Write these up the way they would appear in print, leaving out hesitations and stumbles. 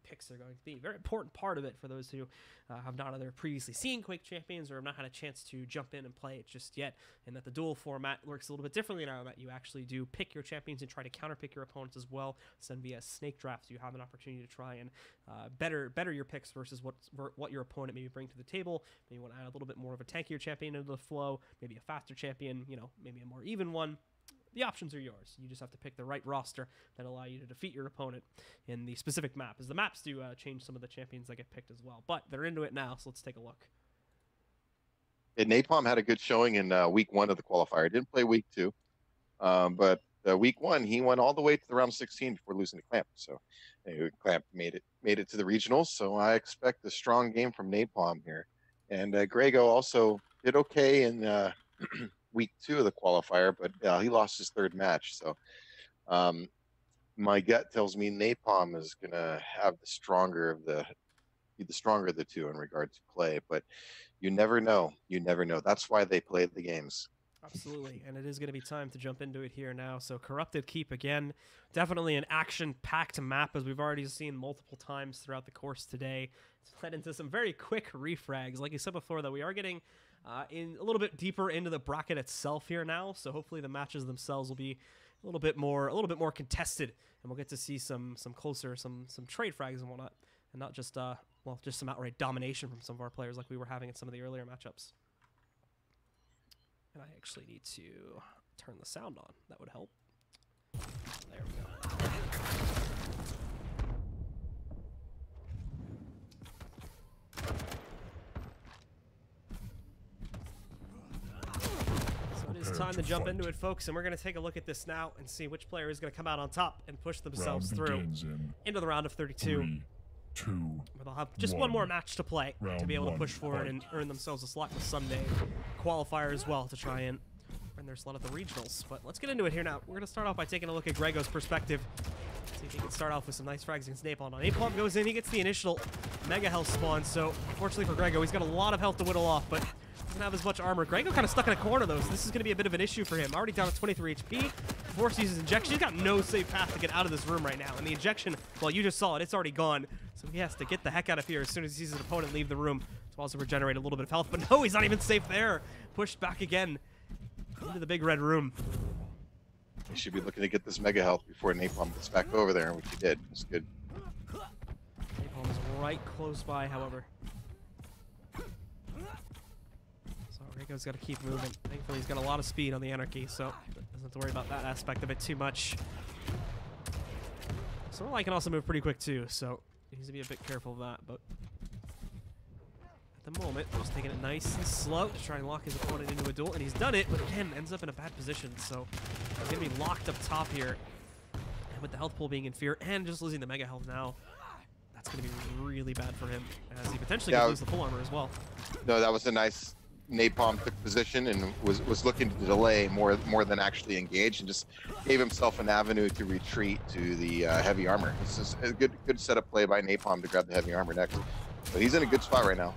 picks are going to be. Very important part of it for those who have not either previously seen Quake Champions or have not had a chance to jump in and play it just yet, and that the duel format works a little bit differently now that you actually do pick your champions and try to counterpick your opponents as well. So via snake drafts, you have an opportunity to try and better your picks versus what your opponent maybe bring to the table. Maybe you want to add a little bit more of a tankier champion into the flow, maybe a faster champion, you know, maybe a more even one. The options are yours. You just have to pick the right roster that allow you to defeat your opponent in the specific map, as the maps do change some of the champions that get picked as well. But they're into it now, so let's take a look. And Napalm had a good showing in week 1 of the qualifier. Didn't play week 2, but week 1 he went all the way to the round 16 before losing to Clamp. So Clamp made it to the regionals. So I expect a strong game from Napalm here. And Grego also did okay in week 2 of the qualifier, but he lost his 3rd match. So my gut tells me Napalm is gonna have the stronger of the two in regard to play, but you never know. That's why they play the games. Absolutely, and it is going to be time to jump into it here now. So Corrupted Keep again, definitely an action-packed map, as we've already seen multiple times throughout the course today. It's led into some very quick refrags. Like I said before, though, we are getting in a little bit deeper into the bracket itself here now, so hopefully the matches themselves will be a little bit more contested, and we'll get to see some closer, some trade frags and whatnot, and not just just some outright domination from some of our players like we were having in some of the earlier matchups. And I actually need to turn the sound on. That would help. There we go. So it is time to jump into it, folks, and we're going to take a look at this now and see which player is going to come out on top and push themselves through into the round of 32. 3, 2, where they'll have just one more match to play to be able to push forward and earn themselves a slot in the Sunday qualifier as well to try and earn their slot at the regionals. But let's get into it here now. We're going to start off by taking a look at Grego's perspective. See if he can start off with some nice frags against Napalm. Now, Napalm goes in, he gets the initial mega health spawn, so fortunately for Grego, he's got a lot of health to whittle off, but doesn't have as much armor. Grego kind of stuck in a corner, though, so this is going to be a bit of an issue for him. Already down to 23 HP. Forced to use his injection. He's got no safe path to get out of this room right now. And the injection, well, you just saw it. It's already gone. So he has to get the heck out of here as soon as he sees his opponent leave the room to also regenerate a little bit of health. But no, he's not even safe there. Pushed back again into the big red room. He should be looking to get this mega health before Napalm gets back over there, which he did. It's good. Napalm is right close by, however. Grego's got to keep moving. Thankfully, he's got a lot of speed on the Anarchy, so doesn't have to worry about that aspect of it too much. Sorrel can also move pretty quick too, so he needs to be a bit careful of that. But at the moment, just taking it nice and slow to try and lock his opponent into a duel, and he's done it, but again, ends up in a bad position. So he's going to be locked up top here, and with the health pool being in fear and just losing the mega health now, that's going to be really bad for him, as he potentially could lose the full armor as well. No, that was a nice. Napalm took position and was looking to delay more than actually engage, and just gave himself an avenue to retreat to the heavy armor. This is a good setup play by Napalm to grab the heavy armor next. But he's in a good spot right now.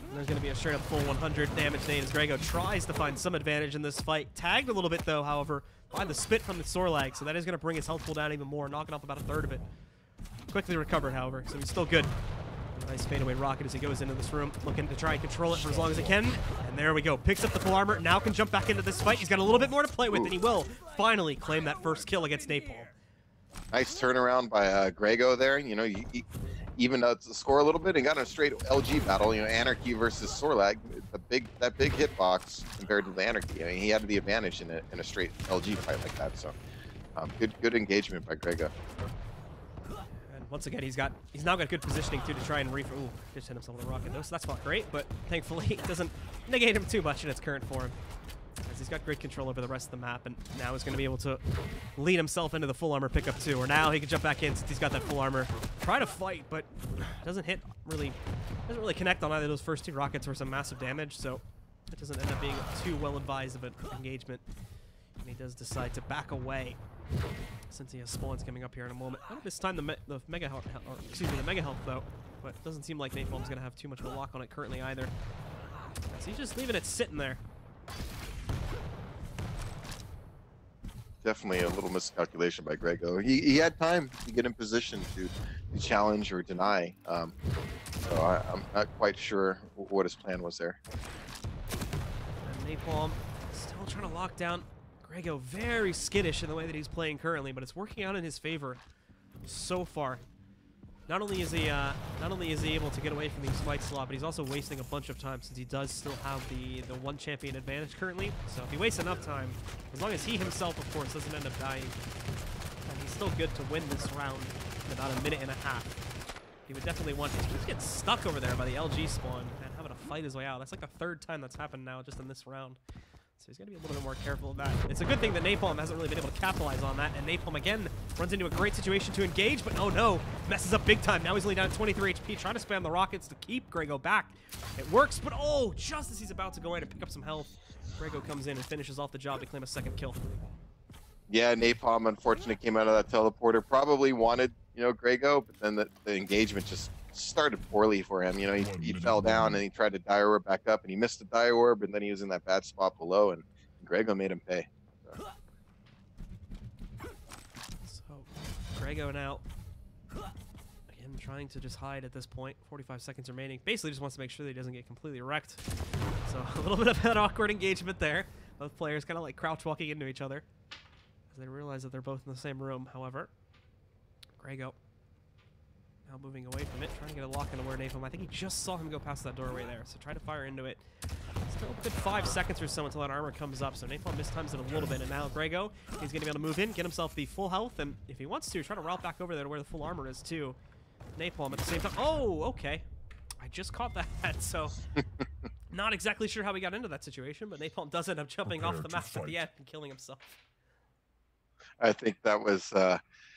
And there's going to be a straight up full 100 damage nade as Grego tries to find some advantage in this fight. Tagged a little bit though, however, by the spit from the Sorlag, so that is going to bring his health pool down even more, knocking off about a third of it. Quickly recovered, however, so he's still good. Nice fadeaway rocket as he goes into this room, looking to try and control it for as long as he can. And there we go. Picks up the full armor. Now can jump back into this fight. He's got a little bit more to play with, and he will finally claim that first kill against Napalm. Nice turnaround by Grego there. You know, he evened out the score a little bit and got in a straight LG battle. You know, Anarchy versus Sorlag. That big hitbox compared to the Anarchy. I mean, he had the advantage in a straight LG fight like that. So, good engagement by Grego. Once again, he's now got good positioning too to try and ooh, just hit himself with a rocket though, so that's not great, but thankfully it doesn't negate him too much in its current form, as he's got great control over the rest of the map, and now he's going to be able to lead himself into the full armor pickup too, or now he can jump back in since he's got that full armor. Try to fight, but doesn't really connect on either of those first two rockets for some massive damage, so it doesn't end up being too well advised of an engagement, and he does decide to back away. Since he has spawns coming up here in a moment. Not this time the mega health, the mega health though, but it doesn't seem like Napalm's gonna have too much of a lock on it currently either. So he's just leaving it sitting there. definitely a little miscalculation by Grego. He had time to get in position to challenge or deny. So I'm not quite sure what his plan was there. And Napalm still trying to lock down Grego. Very skittish in the way that he's playing currently, but it's working out in his favor so far. Not only is he able to get away from these fights a lot, but he's also wasting a bunch of time since he does still have the one champion advantage currently. So if he wastes enough time, as long as he himself, of course, doesn't end up dying, and he's still good to win this round in about a minute and a half. He would definitely want to. He's getting stuck over there by the LG spawn and having to fight his way out. That's like the third time that's happened now just in this round. So he's going to be a little bit more careful of that. It's a good thing that Napalm hasn't really been able to capitalize on that, and Napalm again runs into a great situation to engage, but oh no, messes up big time. Now he's only down at 23 HP, trying to spam the rockets to keep Grego back. It works, but oh, just as he's about to go in and pick up some health, Grego comes in and finishes off the job to claim a second kill. Yeah, Napalm unfortunately came out of that teleporter. Probably wanted, Grego, but then the engagement just started poorly for him. He fell down and he tried to die orb back up, and he missed the die orb, and then he was in that bad spot below, and Grego made him pay. So Grego now again trying to just hide at this point. 45 seconds remaining. Basically just wants to make sure that he doesn't get completely wrecked. So a little bit of an awkward engagement there. Both players kind of like crouch walking into each other as they realize that they're both in the same room. However, Grego now moving away from it, trying to get a lock into where Napalm. I think he just saw him go past that doorway there, so try to fire into it. Still a good 5 seconds or so until that armor comes up, so Napalm mistimes it a little bit, and now Grego, he's going to be able to move in, get himself the full health, and if he wants to, try to route back over there to where the full armor is too. Napalm at the same time. Oh, okay. I just caught that, so not exactly sure how he got into that situation, but Napalm does end up jumping off the map at the end and killing himself. I think that was...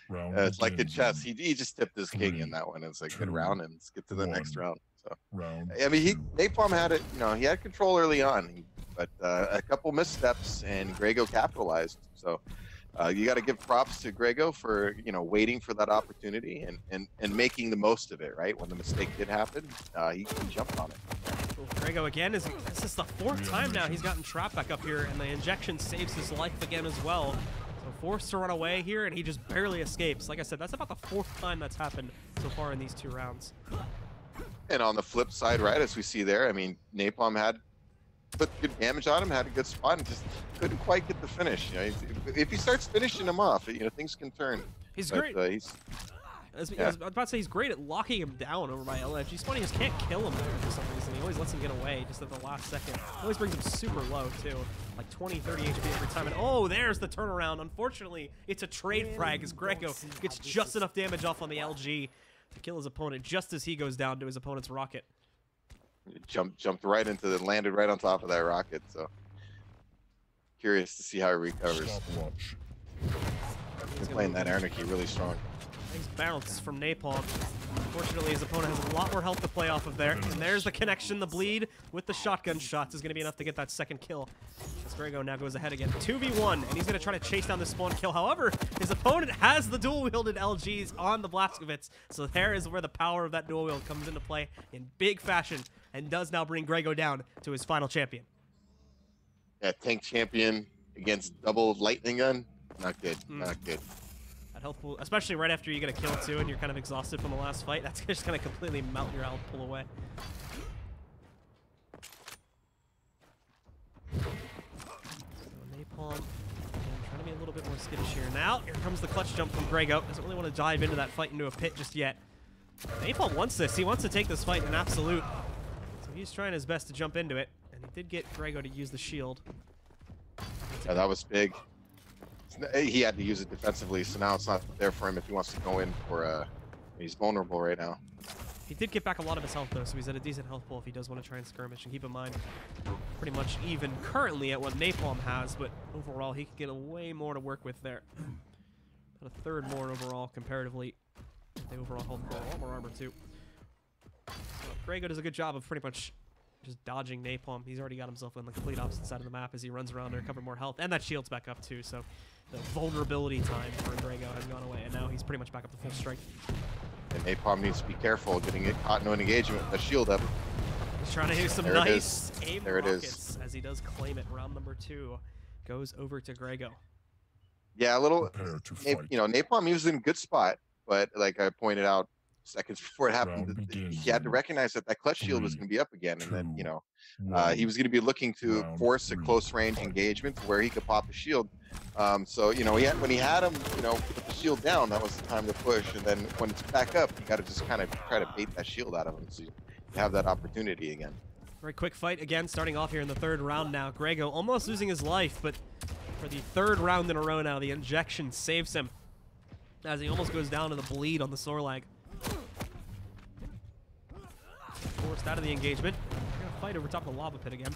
it's like in chess. He just tipped his king in that one. It's like good round, and let's get to the next round. So I mean, Napalm had it. He had control early on, but a couple missteps, and Grego capitalized. So you got to give props to Grego for waiting for that opportunity and making the most of it. Right when the mistake did happen, he jumped on it. Well, Grego again this is the 4th time now he's gotten trapped back up here, and the injection saves his life again as well. Forced to run away here, and he just barely escapes. Like I said, that's about the 4th time that's happened so far in these 2 rounds. And on the flip side, right, as we see there, I mean, Napalm had put good damage on him, had a good spot, and just couldn't quite get the finish. If he starts finishing him off, things can turn. He's great. I was about to say he's great at locking him down over by LFG spawn. He just can't kill him there for some reason. He always lets him get away just at the last second. He always brings him super low too, like 20, 30 HP every time. And oh, there's the turnaround. Unfortunately, it's a trade frag as Grego gets just enough damage off on the LG to kill his opponent just as he goes down to his opponent's rocket. Jumped right into it, landed right on top of that rocket. So curious to see how he recovers. He's playing that Anarchy really strong. Nice bounce from Napalm. Unfortunately, his opponent has a lot more health to play off of there. And there's the connection. The bleed with the shotgun shots is going to be enough to get that second kill. As Grego now goes ahead again. 2v1, and he's going to try to chase down the spawn kill. However, his opponent has the dual-wielded LGs on the Blazkowicz. So there is where the power of that dual wield comes into play in big fashion and does now bring Grego down to his final champion. Yeah, tank champion against double lightning gun. Not good. Not good. That health pool, especially right after you get a kill too and you're kind of exhausted from the last fight, that's just going to completely melt your health pool away. So Napalm, again, trying to be a little bit more skittish here. Now, here comes the clutch jump from Grego. Doesn't really want to dive into that fight into a pit just yet. Napalm wants this. He wants to take this fight in an absolute. So he's trying his best to jump into it. And he did get Grego to use the shield. Yeah, that was big. He had to use it defensively, so now it's not there for him if he wants to go in for he's vulnerable right now. He did get back a lot of his health though, so he's at a decent health pool if he does want to try and skirmish. And keep in mind, pretty much even currently at what Napalm has, but overall he can get a way more to work with there. About a third more overall comparatively. The overall health pool, a lot more armor too. So Grego does a good job of pretty much just dodging Napalm. He's already got himself on the complete opposite side of the map as he runs around to recover more health, and that shield's back up too, so the vulnerability time for Grego has gone away, and now he's pretty much back up to full strength. And Napalm needs to be careful getting it caught in an engagement with the shield up. He's trying to do some nice aim there rockets as he does claim it. Round number 2 goes over to Grego. Yeah, a little. Napalm, he was in a good spot, but like I pointed out seconds before it happened, he had to recognize that that clutch shield was going to be up again, and then he was going to be looking to force a close range engagement to where he could pop a shield. So when he had him, put the shield down, that was the time to push, and then when it's back up, you got to just kind of try to bait that shield out of him, so you have that opportunity again. Very quick fight again, starting off here in the third round now. Grego almost losing his life, but for the third round in a row now, the injection saves him as he almost goes down to the bleed on the Sorlag. Forced out of the engagement. We're going to fight over top of the lava pit again.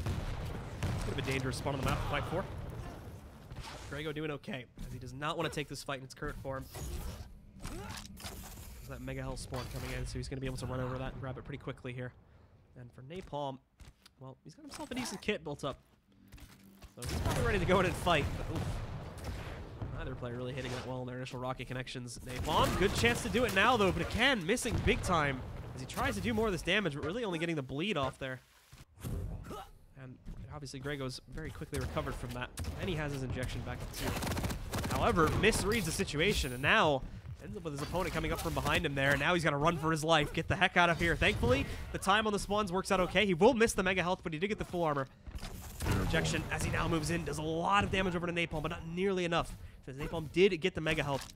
Bit of a dangerous spot on the map to fight for. Grego doing okay, as he does not want to take this fight in its current form. There's that Mega Health spawn coming in, so he's going to be able to run over that and grab it pretty quickly here. And for Napalm, well, he's got himself a decent kit built up. So he's probably ready to go in and fight, but oof. Neither player really hitting that well in their initial rocket connections. Napalm, good chance to do it now though, but again, missing big time as he tries to do more of this damage, but really only getting the bleed off there. And obviously Grego's very quickly recovered from that, and he has his injection back up too. However, misreads the situation, and now ends up with his opponent coming up from behind him there. Now he's got to run for his life, get the heck out of here. Thankfully, the time on the spawns works out okay. He will miss the Mega Health, but he did get the full armor. Injection, as he now moves in, does a lot of damage over to Napalm, but not nearly enough. Because Napalm did get the Mega Health.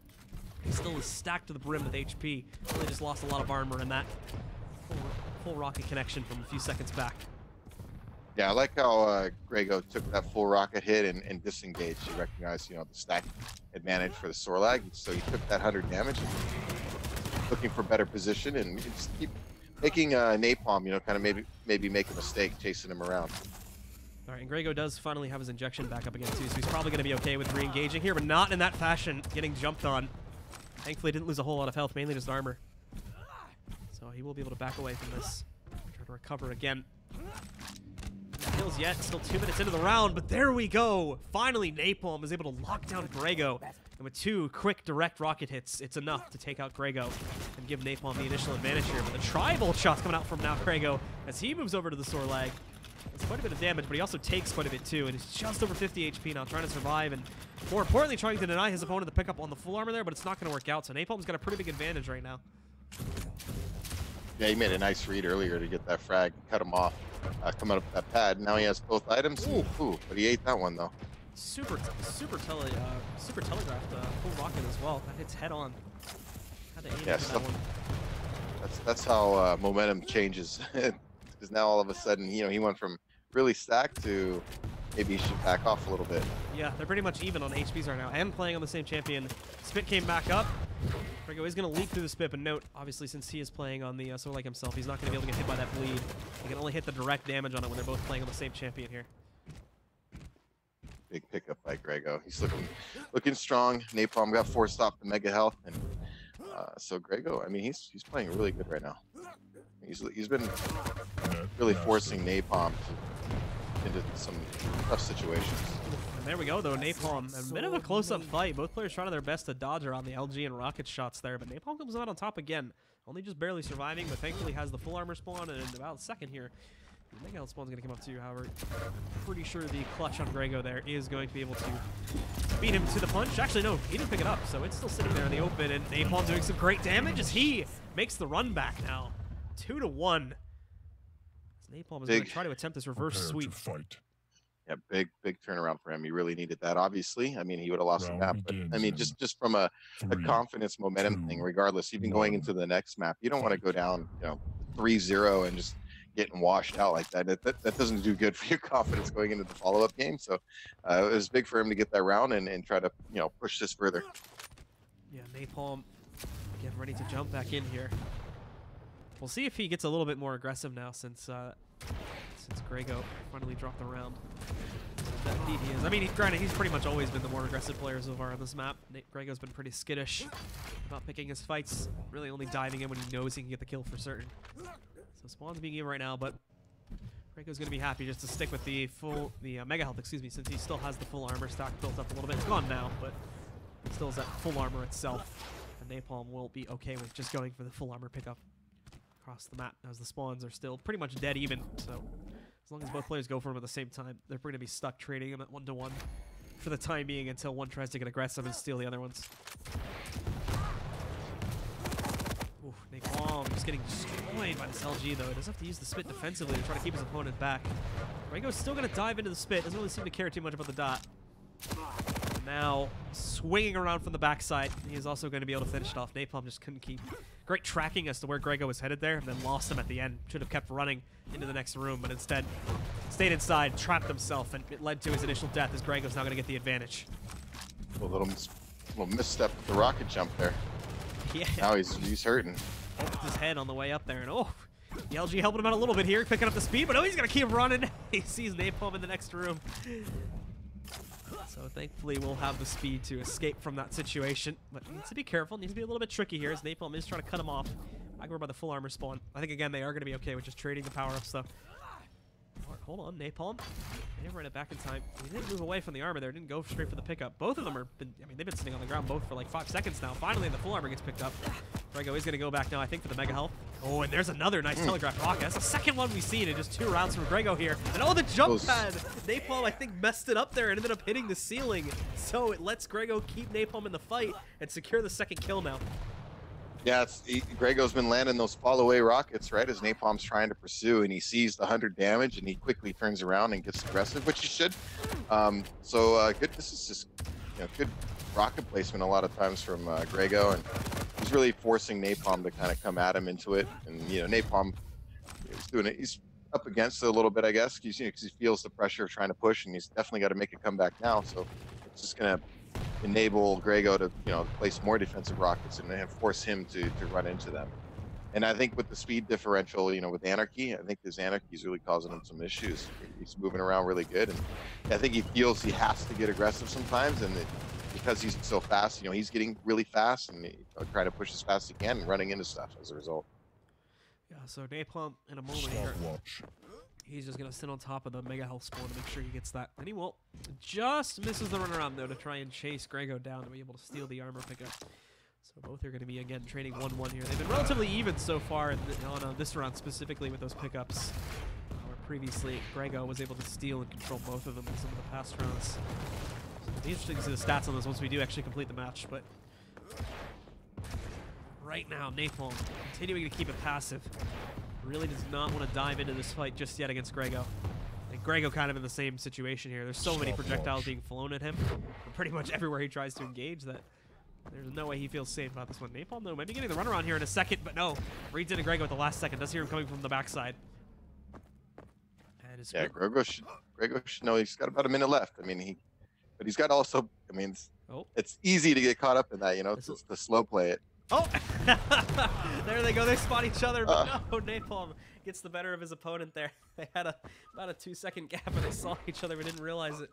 He still is stacked to the brim with HP. Really just lost a lot of armor in that full rocket connection from a few seconds back. Yeah, I like how Grego took that full rocket hit and disengaged. He recognized, the stack advantage for the Sorlag, so he took that 100 damage, looking for better position, and just keep making Napalm, kind of maybe make a mistake chasing him around. All right, and Grego does finally have his injection back up again too, so he's probably going to be okay with re-engaging here, but not in that fashion, getting jumped on. Thankfully, didn't lose a whole lot of health, mainly just armor. So he will be able to back away from this. Try to recover again. Kills yet, still 2 minutes into the round, but there we go. Finally, Napalm is able to lock down Grego. And with 2 quick, direct rocket hits, it's enough to take out Grego and give Napalm the initial advantage here. But the tri-bolt shot's coming out from now Grego as he moves over to the Sorlag. It's quite a bit of damage, but he also takes quite a bit too, and he's just over 50 HP now, trying to survive, and more importantly, trying to deny his opponent the pickup on the full armor there, but it's not going to work out, so Napalm's got a pretty big advantage right now. Yeah, he made a nice read earlier to get that frag, cut him off, coming up that pad. Now he has both items. Ooh, but he ate that one though. Super telegraphed full rocket as well. That hits head on. Had to aim for that one. That's how momentum changes. Because now all of a sudden, he went from really stacked to maybe he should back off a little bit. Yeah, they're pretty much even on HPs right now, and playing on the same champion. Spit came back up. Grego is going to leap through the Spit, but note, obviously, since he is playing on the Sorlag himself, he's not going to be able to get hit by that bleed. He can only hit the direct damage on it when they're both playing on the same champion here. Big pickup by Grego. He's looking strong. Napalm got forced off the Mega Health, and so Grego, I mean, he's playing really good right now. He's been really forcing Napalm into some tough situations. And there we go, though. Napalm, a bit of a close-up fight. Both players trying their best to dodge around the LG and rocket shots there, but Napalm comes out on top again. Only just barely surviving, but thankfully has the full armor spawn, and in about a second here, the Mega Health spawn's going to come up too. However, pretty sure the clutch on Grego there is going to be able to beat him to the punch. Actually, no, he didn't pick it up, so it's still sitting there in the open, and Napalm doing some great damage as he makes the run back now. 2-1. Napalm is going to try to attempt this reverse sweep. Yeah, big turnaround for him. He really needed that, obviously. I mean, he would have lost the map, but I mean, just from a confidence momentum thing, regardless, even going into the next map, you don't want to go down, 3-0 and just getting washed out like that. That doesn't do good for your confidence going into the follow-up game. So it was big for him to get that round and try to, push this further. Yeah, Napalm getting ready to jump back in here. We'll see if he gets a little bit more aggressive now since Grego finally dropped the round. Indeed he is. I mean, granted, he's pretty much always been the more aggressive player so far on this map. Grego's been pretty skittish about picking his fights, really only diving in when he knows he can get the kill for certain. So spawn's being in right now, but Grego's going to be happy just to stick with the Mega Health, excuse me, since he still has the full armor stock built up a little bit. It's gone now, but it still has that full armor itself. And Napalm will be okay with just going for the full armor pickup across the map, as the spawns are still pretty much dead even. So as long as both players go for them at the same time, they're going to be stuck trading them at 1-to-1. for the time being until one tries to get aggressive and steal the other ones. Ooh, Napalm just getting destroyed by this LG, though. He does have to use the spit defensively to try to keep his opponent back. Grego's still going to dive into the spit. Doesn't really seem to care too much about the dot. Now, swinging around from the backside, he is also going to be able to finish it off. Napalm just couldn't keep great tracking as to where Grego was headed there, and then lost him at the end. Should have kept running into the next room, but instead stayed inside, trapped himself, and it led to his initial death as Grego's now going to get the advantage. A little misstep with the rocket jump there. Yeah. Now he's hurting. Bumped his head on the way up there, and oh, the LG helping him out a little bit here, picking up the speed, but oh, he's going to keep running. He sees Napalm in the next room. So thankfully we'll have the speed to escape from that situation. But needs to be careful, needs to be a little bit tricky here as Napalm is trying to cut him off. I go by the full armor spawn. I think again they are going to be okay with just trading the power-ups though. Hold on, Napalm. They never ran it back in time. He didn't move away from the armor there, didn't go straight for the pickup. Both of them are, they've been sitting on the ground both for like 5 seconds now. Finally the full armor gets picked up. Grego is going to go back now, I think, for the mega health. Oh, and there's another nice telegraph rocket. That's the second one we've seen in just 2 rounds from Grego here. And oh, the jump pad! Napalm, I think, messed it up there and ended up hitting the ceiling. So it lets Grego keep Napalm in the fight and secure the second kill now. Yeah, Grego's been landing those fall-away rockets, right, as Napalm's trying to pursue, and he sees the 100 damage, and he quickly turns around and gets aggressive, which he should. Good. This is just good rocket placement a lot of times from Grego, and he's really forcing Napalm to kind of come at him into it. And Napalm is doing it. He's up against it a little bit, I guess, because he feels the pressure of trying to push, and he's definitely got to make a comeback now. So it's just gonna enable Grego to place more defensive rockets and force him to run into them. And I think with the speed differential, with Anarchy, I think this Anarchy is really causing him some issues. He's moving around really good, and I think he feels he has to get aggressive sometimes, and because he's so fast, he's getting really fast and trying to push as fast as he can and running into stuff as a result. Yeah, so Napalm in a moment here. He's just going to sit on top of the Mega Health spawn to make sure he gets that. And he won't. Just misses the runaround, though, to try and chase Grego down to be able to steal the armor pickup. So both are going to be, again, trading 1-1 here. They've been relatively even so far on this round, specifically with those pickups. Where previously, Grego was able to steal and control both of them in some of the past rounds. So it'll be interesting to see the stats on this once we do actually complete the match. But right now, Napalm continuing to keep it passive. Really does not want to dive into this fight just yet against Grego. And Grego kind of in the same situation here. There's so many projectiles being flown at him from pretty much everywhere he tries to engage that there's no way he feels safe about this one. Napalm, though, might be getting the runaround here in a second, but no. Reads into Grego at the last second. Does hear him coming from the backside. And yeah, Grego should know he's got about a minute left. But he's got also, it's easy to get caught up in that, it's the slow play it. Oh, there they go. They spot each other, but no, Napalm gets the better of his opponent there. They had about a 2-second gap, and they saw each other but didn't realize it.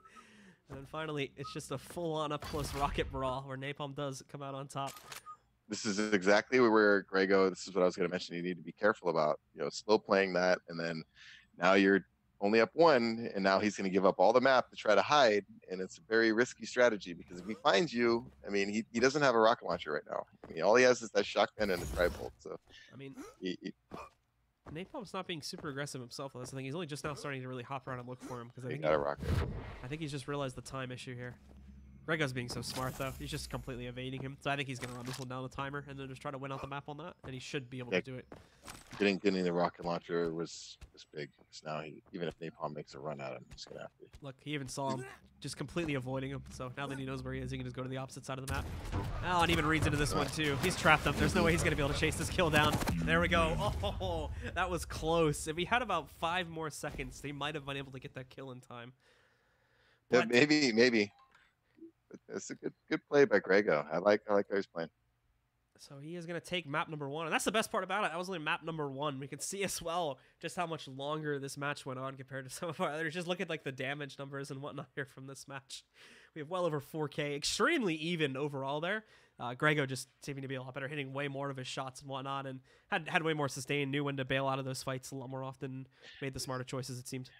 And then finally, it's just a full-on up-close rocket brawl where Napalm does come out on top. This is exactly where Grego, this is what I was going to mention, you need to be careful about. Slow playing that, and then now you're only up 1, and now he's going to give up all the map to try to hide, and it's a very risky strategy because if he finds you, he doesn't have a rocket launcher right now. All he has is that shotgun and a tri-bolt. So Napalm's not being super aggressive himself. That's the thing. He's only just now starting to really hop around and look for him because I got a rocket. I think he's just realized the time issue here. Grego's being so smart though. He's just completely evading him. So I think he's going to run this one down the timer and then just try to win out the map on that, and he should be able to do it. Getting the rocket launcher was big. Because now even if Napalm makes a run at him, he's going to have to. Look, he even saw him just completely avoiding him. So now that he knows where he is, he can just go to the opposite side of the map. Oh, and even reads into this one too. He's trapped him. There's no way he's going to be able to chase this kill down. There we go. Oh, that was close. If he had about 5 more seconds, he might have been able to get that kill in time. But yeah, maybe. It's a good play by Grego. I like how he's playing. So he is going to take map number 1. And that's the best part about it. That was only map number 1. We can see as well just how much longer this match went on compared to some of our others. Just look at like the damage numbers and whatnot here from this match. We have well over 4K. Extremely even overall there. Grego just seeming to be a lot better, hitting way more of his shots and whatnot, and had way more sustain, knew when to bail out of those fights a lot more often, made the smarter choices, it seemed.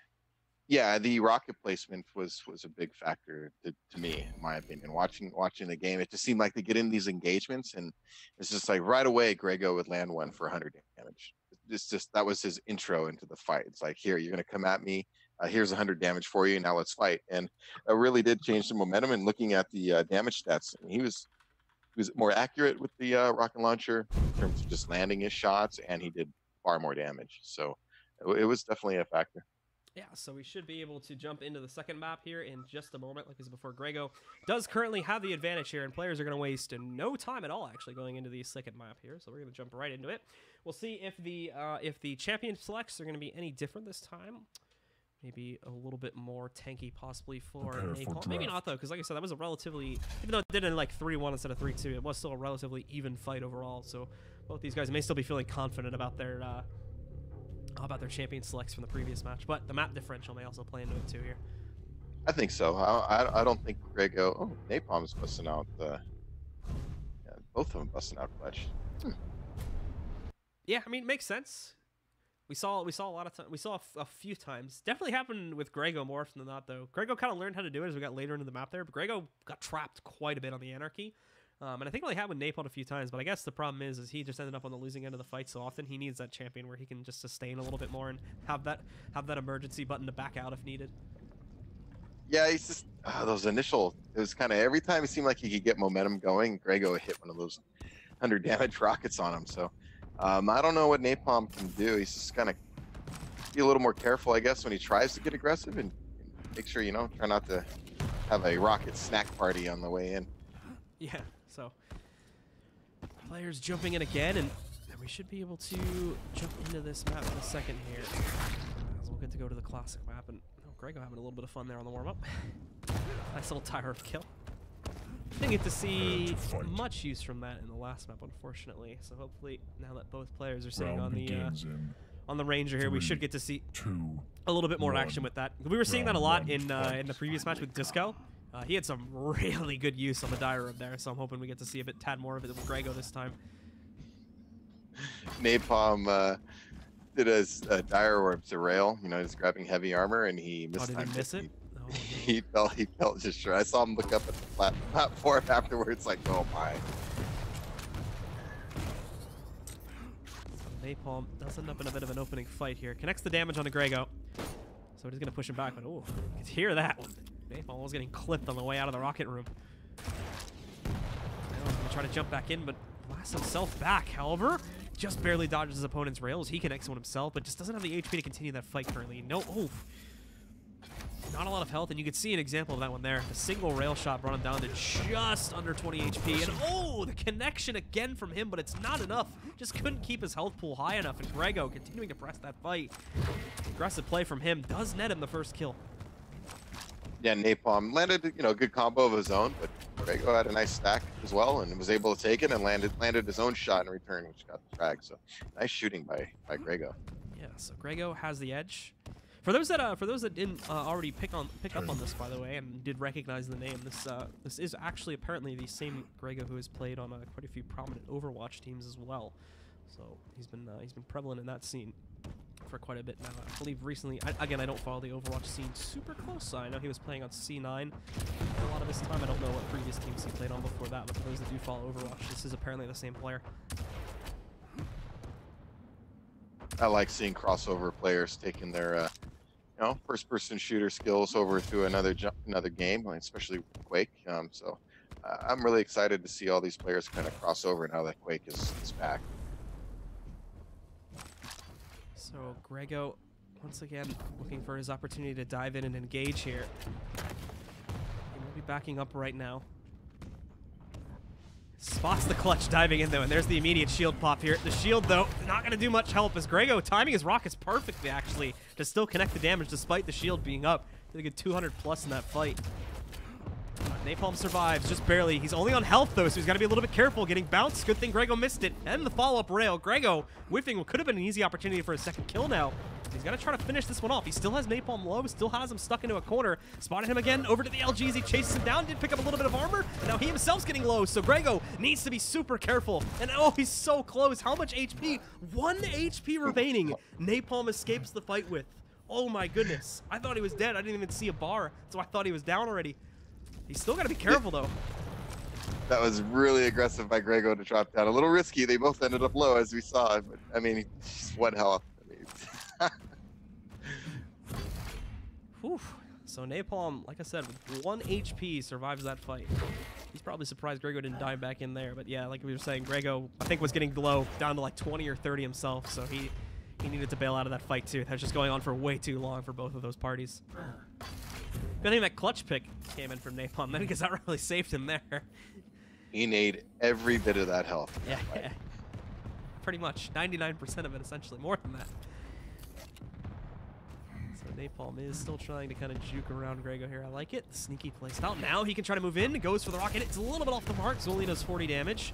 Yeah, the rocket placement was a big factor to me, in my opinion. Watching the game, it just seemed like they get in these engagements, and it's just like right away, Grego would land one for 100 damage. It's just that was his intro into the fight. It's like, here, you're gonna come at me. here's 100 damage for you. Now let's fight. And it really did change the momentum. And looking at the damage stats, he was more accurate with the rocket launcher in terms of just landing his shots, and he did far more damage. So it was definitely a factor. Yeah, so we should be able to jump into the second map here in just a moment. Like I said before, Grego does currently have the advantage here, and players are going to waste no time at all actually going into the second map here. So we're going to jump right into it. We'll see if the champion selects are going to be any different this time. Maybe a little bit more tanky possibly for Napalm. Maybe not though, because like I said, that was a relatively, even though it did in like 3-1 instead of 3-2, it was still a relatively even fight overall. So both these guys may still be feeling confident about their champion selects from the previous match, but the map differential may also play into it too here. I think so. I don't think Grego. Oh, Napalm's busting out. Yeah, both of them busting out clutch. Yeah, I mean, it makes sense. We saw a lot of time. We saw a few times. Definitely happened with Grego more often than not, though. Grego kind of learned how to do it as we got later into the map there, but Grego got trapped quite a bit on the Anarchy. And I think it only happened with Napalm a few times, but I guess the problem is he just ended up on the losing end of the fight so often. He needs that champion where he can just sustain a little bit more and have that emergency button to back out if needed. Yeah, he's just those initial. It was kind of every time it seemed like he could get momentum going, Grego hit one of those 100 damage rockets on him. So I don't know what Napalm can do. He's just kind of be a little more careful, I guess, when he tries to get aggressive and make sure try not to have a rocket snack party on the way in. Yeah. So, players jumping in again, and we should be able to jump into this map in a second here. As we'll get to go to the classic map, and Grego having a little bit of fun there on the warm-up. Nice little tire of kill. Didn't get to see much use from that in the last map, unfortunately. So hopefully, now that both players are sitting on the Ranger here, we should get to see a little bit more action with that. We were seeing that a lot in the previous match with Disco. He had some really good use on the diorub there, so I'm hoping we get to see a tad more of it with Grego this time. Napalm did a diorub to rail. He's grabbing heavy armor, and he missed. Did he miss it? He felt just sure. I saw him look up at the platform afterwards, like, oh my. Napalm does end up in a bit of an opening fight here. Connects the damage on the Grego, so he's gonna push him back. But oh, you can hear that one. Napalm was getting clipped on the way out of the rocket room. Now he's gonna try to jump back in, but blasts himself back. However, just barely dodges his opponent's rails. He connects one himself, but just doesn't have the HP to continue that fight currently. No, not a lot of health, and you can see an example of that one there. A single rail shot brought him down to just under 20 HP, and the connection again from him, but it's not enough. Just couldn't keep his health pool high enough, and Grego continuing to press that fight. Aggressive play from him does net him the first kill. Yeah, Napalm landed, a good combo of his own, but Grego had a nice stack as well and was able to take it and landed his own shot in return, which got the frag. So nice shooting by Grego. Yeah, so Grego has the edge. For those that didn't already pick up on this, by the way, and did recognize the name, this is actually apparently the same Grego who has played on quite a few prominent Overwatch teams as well. So he's been prevalent in that scene for quite a bit now. I believe recently, again, I don't follow the Overwatch scene super close, so I know he was playing on C9 a lot of his time. I don't know what previous teams he played on before that, but for those that do follow Overwatch, this is apparently the same player. I like seeing crossover players taking their first-person shooter skills over to another game, especially Quake. So I'm really excited to see all these players kind of cross over now that Quake is back. So Grego, once again, looking for his opportunity to dive in and engage here. He will be backing up right now. Spots the clutch diving in, though, and there's the immediate shield pop here. The shield, though, not going to do much help as Grego timing his rockets perfectly, actually, to still connect the damage despite the shield being up. Did a good 200 plus in that fight. Napalm survives, just barely. He's only on health, though, so he's got to be a little bit careful. Getting bounced. Good thing Grego missed it. And the follow-up rail. Grego whiffing what could have been an easy opportunity for a second kill now. He's got to try to finish this one off. He still has Napalm low, still has him stuck into a corner. Spotted him again over to the LGs. He chases him down, did pick up a little bit of armor. And now he himself's getting low, so Grego needs to be super careful. And oh, he's so close. How much HP? 1 HP remaining. Napalm escapes the fight with. Oh my goodness. I thought he was dead. I didn't even see a bar, so I thought he was down already. He's still got to be careful, though. That was really aggressive by Grego to drop down. A little risky. They both ended up low, as we saw. But, I mean, just 1 health. I mean, Whew. So Napalm, like I said, with 1 HP survives that fight. He's probably surprised Grego didn't dive back in there. But yeah, like we were saying, Grego, I think, was getting low, down to like 20 or 30 himself. So he needed to bail out of that fight too. That was just going on for way too long for both of those parties. Good thing that clutch pick came in from Napalm then, because that really saved him there. He needed every bit of that health. Yeah. Pretty much. 99% of it, essentially. More than that. So Napalm is still trying to kind of juke around Grego here. I like it. Sneaky playstyle. Now he can try to move in. Goes for the rocket. It's a little bit off the mark, so only does 40 damage.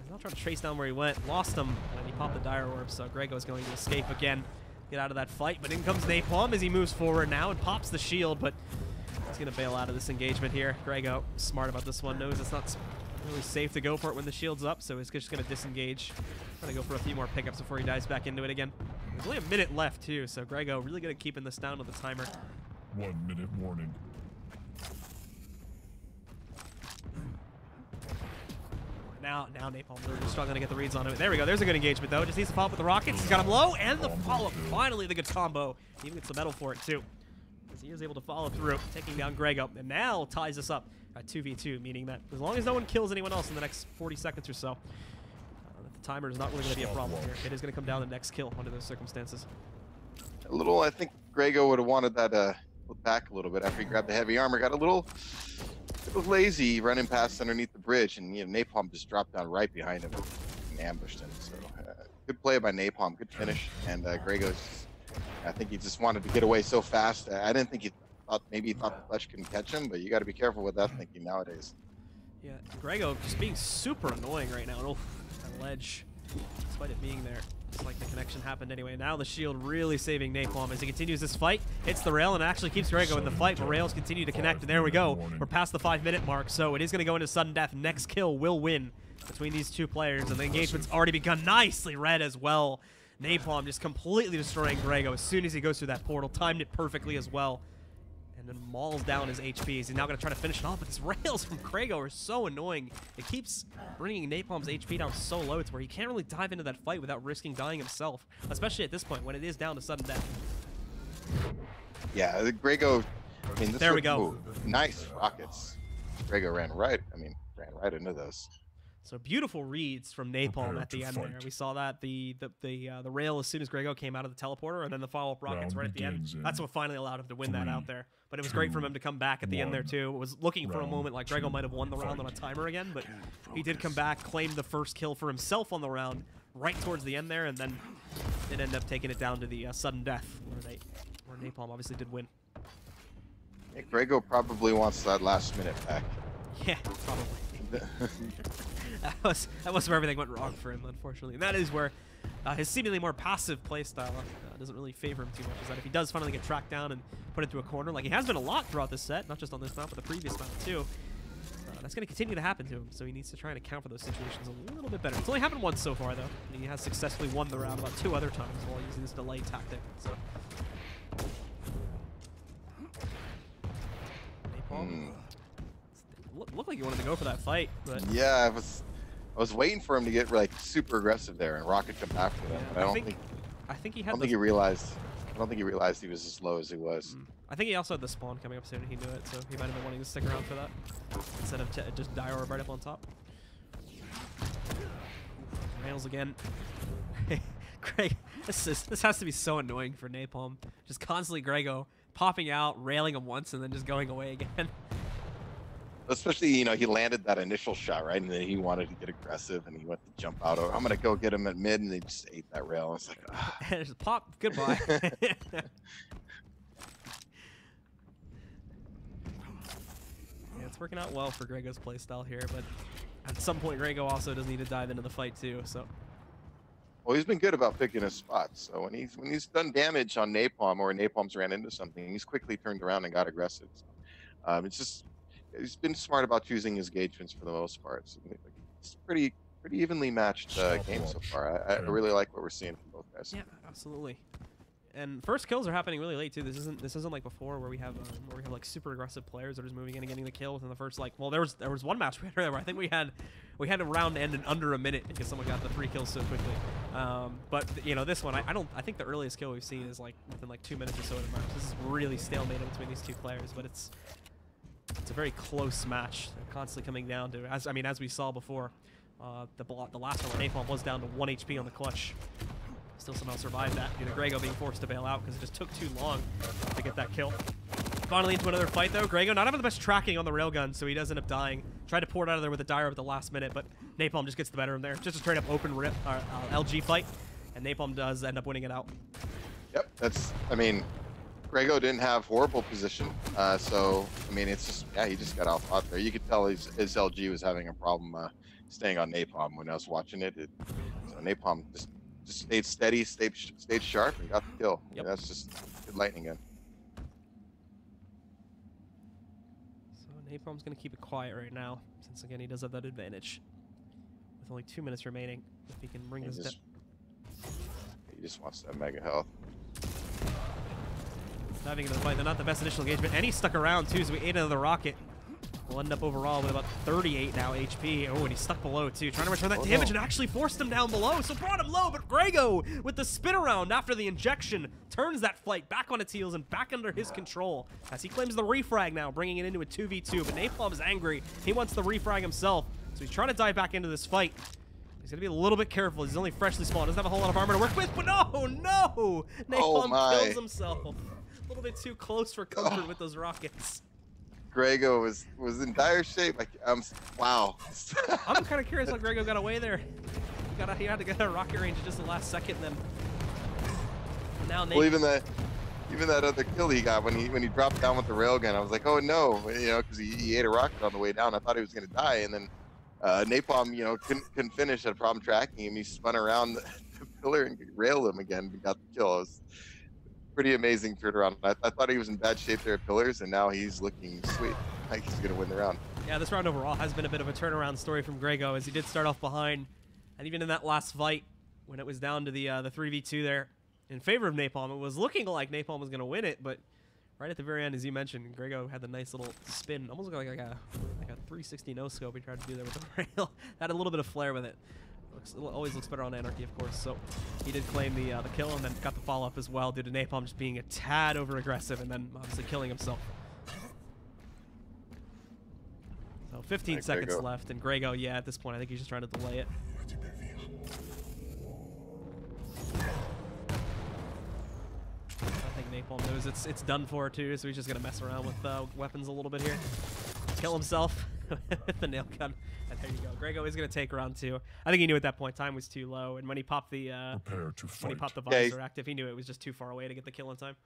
He's not trying to trace down where he went. Lost him, and he popped the Dire Orb, so Grego is going to escape again. Get out of that fight, but in comes Napalm as he moves forward now and pops the shield, but he's going to bail out of this engagement here. Grego, smart about this one, knows it's not really safe to go for it when the shield's up, so he's just going to disengage. Trying to go for a few more pickups before he dives back into it again. There's only a minute left, too, so Grego really good at keeping this down with the timer. 1 minute warning. Now Napalm really struggling to get the reads on him. There we go. There's a good engagement, though. Just needs to follow up with the rockets. He's got him low, and the follow-up. Finally, the good combo. He even gets the medal for it, too. As he is able to follow through, taking down Grego. And now ties us up at 2v2, meaning that as long as no one kills anyone else in the next 40 seconds or so, the timer is not really going to be a problem here. It is going to come down to the next kill under those circumstances. I think Grego would have wanted that back a little bit after he grabbed the heavy armor. Got a little lazy running past underneath the bridge, and Napalm just dropped down right behind him and ambushed him. So good play by Napalm, good finish. And Grego's, I think he just wanted to get away so fast. I didn't think he thought the clutch couldn't catch him, but you got to be careful with that thinking nowadays. Yeah, Grego just being super annoying right now. Oh, that ledge, despite it being there. It's like the connection happened anyway. Now the shield really saving Napalm as he continues this fight. Hits the rail and actually keeps Grego in the fight, but rails continue to connect. And there we go. We're past the 5-minute mark, so it is going to go into sudden death. Next kill will win between these two players, and the engagement's already begun. Nicely read as well. Napalm just completely destroying Grego as soon as he goes through that portal. Timed it perfectly as well. And then mauls down his HP. He's now going to try to finish it off, but these rails from Grego are so annoying. It keeps bringing Napalm's HP down so low to where he can't really dive into that fight without risking dying himself, especially at this point when it is down to sudden death. Yeah, Grego, I mean, there we go. Nice rockets. Grego ran right into those. So beautiful reads from Napalm at the end there. We saw that the rail as soon as Grego came out of the teleporter, and then the follow-up rockets right at the end. That's what finally allowed him to win that out there. But it was great for him to come back at the end there too. It was looking for a moment like Grego might have won the round on a timer again, but he did come back, claimed the first kill for himself on the round right towards the end there, and then it ended up taking it down to the sudden death where Napalm obviously did win. Yeah, Grego probably wants that last minute back. Yeah, probably. that was where everything went wrong for him, unfortunately. And that is where his seemingly more passive playstyle doesn't really favor him too much. Is that if he does finally get tracked down and put into a corner, like he has been a lot throughout this set, not just on this map, but the previous map too, that's going to continue to happen to him. So he needs to try and account for those situations a little bit better. It's only happened once so far, though. And he has successfully won the round about 2 other times while using this delay tactic. So. Napalm. Looked like he wanted to go for that fight, but yeah, I was waiting for him to get like super aggressive there and rocket come after him. But I don't think he realized he was as low as he was. I think he also had the spawn coming up soon and he knew it, so he might have been wanting to stick around for that instead of just Dire Orb right up on top. Rails again. Greg, this has to be so annoying for Napalm. Just constantly Grego popping out, railing him once, and then just going away again. Especially, he landed that initial shot, right? And then he wanted to get aggressive, and he went to jump out. I'm going to go get him at mid, and he just ate that rail. It's like, and just pop, goodbye. Yeah, it's working out well for Grego's playstyle here, but at some point, Grego also does need to dive into the fight, too, so. Well, he's been good about picking his spots. So when he's done damage on Napalm or Napalm's ran into something, he's quickly turned around and got aggressive. So, it's just... He's been smart about choosing his engagements for the most part. So it's pretty evenly matched game so far. I really like what we're seeing from both guys. Yeah, absolutely. And first kills are happening really late too. This isn't like before where we have like super aggressive players that are just moving in and getting the kill within the first there was one match we had where I think we had a round end in under a minute because someone got the 3 kills so quickly. But you know, this one, I think the earliest kill we've seen is like within like 2 minutes or so. This is really stalemated between these two players, but it's a very close match. They're constantly coming down to, as we saw before, the last one where Napalm was down to 1 HP on the clutch. Still somehow survived that due to Grego being forced to bail out because it just took too long to get that kill. Finally into another fight though. Grego not having the best tracking on the railgun, so he does end up dying. Tried to pour it out of there with a dire at the last minute, but Napalm just gets the better of him there. Just a straight up open rip, LG fight, and Napalm does end up winning it out. Yep, Grego didn't have horrible position, so I mean, it's just, yeah, he just got out there. You could tell his LG was having a problem staying on Napalm when I was watching it. So Napalm just stayed steady, stayed sharp, and got the kill. Yep. Yeah, that's just good lightning gun. So Napalm's gonna keep it quiet right now, since again he does have that advantage. With only 2 minutes remaining, if he can bring this down. He just wants that mega health. Diving into the fight, they're not the best initial engagement, and he stuck around too, so we ate another rocket. We'll end up overall with about 38 now HP. Oh, and he's stuck below too, trying to return that damage and actually forced him down below, so brought him low, but Grego, with the spin around after the injection, turns that fight back on its heels and back under his control, as he claims the refrag now, bringing it into a 2v2, but Napalm is angry. He wants the refrag himself, so he's trying to dive back into this fight. He's going to be a little bit careful. He's only freshly spawned, doesn't have a whole lot of armor to work with, but no! Napalm kills himself. A little bit too close for comfort with those rockets. Grego was in dire shape. Wow. I'm kind of curious how Grego got away there. He had to get a rocket range at just the last second. Then now well, even that other kill he got when he dropped down with the railgun, I was like, oh no, you know, because he ate a rocket on the way down. I thought he was gonna die, and then Napalm, you know, couldn't finish, had a problem tracking him. He spun around the pillar and railed him again and got the kill. It was pretty amazing turnaround. I thought he was in bad shape there at pillars, and now he's looking sweet. Like he's gonna win the round. Yeah, this round overall has been a bit of a turnaround story from Grego, as he did start off behind, and even in that last fight when it was down to the 3v2 there in favor of Napalm, it was looking like Napalm was gonna win it, but right at the very end, as you mentioned, Grego had the nice little spin, almost like a 360 no scope he tried to do there with the rail. Had a little bit of flair with it. Always looks better on Anarchy, of course, so he did claim the kill and then got the follow-up as well due to Napalm just being a tad over-aggressive and then obviously killing himself. So 15 seconds left, and Grego, yeah, at this point, I think he's just trying to delay it. I think Napalm knows it's done for, too, so he's just going to mess around with weapons a little bit here. Kill himself with the nail gun. And there you go. Grego is going to take round 2. I think he knew at that point time was too low, and when he popped the visor active, he knew it was just too far away to get the kill in time.